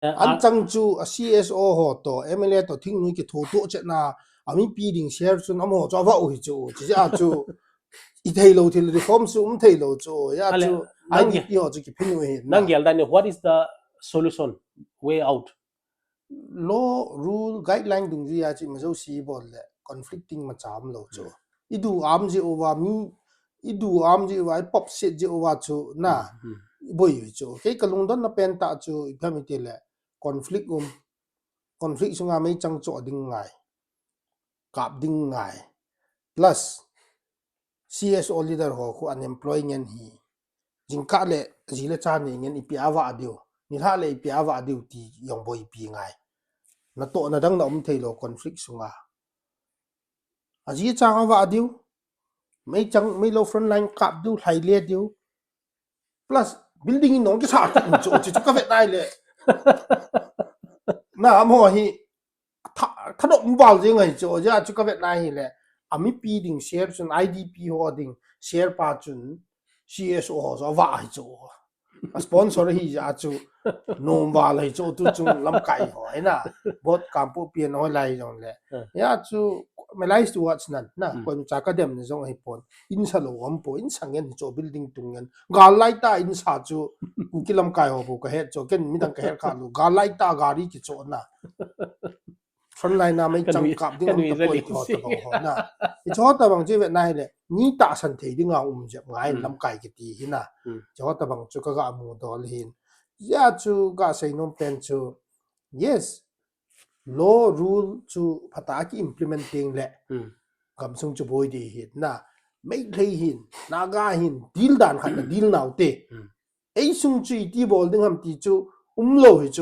an chang chu a CSO ho to MLA to thing ni ki tho to che na ami pi ding share chu nam ho cha va o hi chu chi a chu I thei lo thil reform su thei lo chu ya chu IDP ho chu ki phin we nang gel dan what is the solution way out law rule guideline dung ji ya chi ma zo si bol le conflicting ma cham lo chu idu am ji over mi idu am ji wa pop set ji over chu na boy yu chu ke kalung don na pen ta chu family le conflict sunga mai chang cho ding ngai kap ding ngai plus CSO leader ho khu unemployed ngen hi jingka le zile cha ni ngen ipiawa adio ni ha le ipiawa adio ti yong boy pi ngai na to na dang na thailo conflict sunga aji cha wa adio mai lo front line kap du hai le dio plus building in nong ke sa chu chu ka vet nai le na mo hi tha do mbal je ngai chu ja chu ka vet nai hi le ami pi ding share chun IDP ho ding share pa chun CSO ho zo wa hi chu sponsor hi ja chu nom ba lai chu tu chu lam kai ho hai na bot kampu pian ho lai jong le ya chu me lai tu watch nan na kon cha ka dem ni jong ai pon in sa lo am po in sangen chu building tungen ga lai ta in sa chu ki lam kai ho ko he chu ken mi dang ka he kha lu ga lai ta gari ki chu na front line na mai chang kap ding am ta poi ho ta ho na I cho ta bang je vet nai le ni ta san thei ding a je ngai lam kai ki ti hi na cho ta bang chu ka ga mu dol hin ya chu ga sei nom pen chu yes law rule chu phata ki implementing le kam sung chu boy di hin na mai thei hin na ga hin deal dan khat deal naw te ei sung chu ti bol ding ham ti chu lo hi chu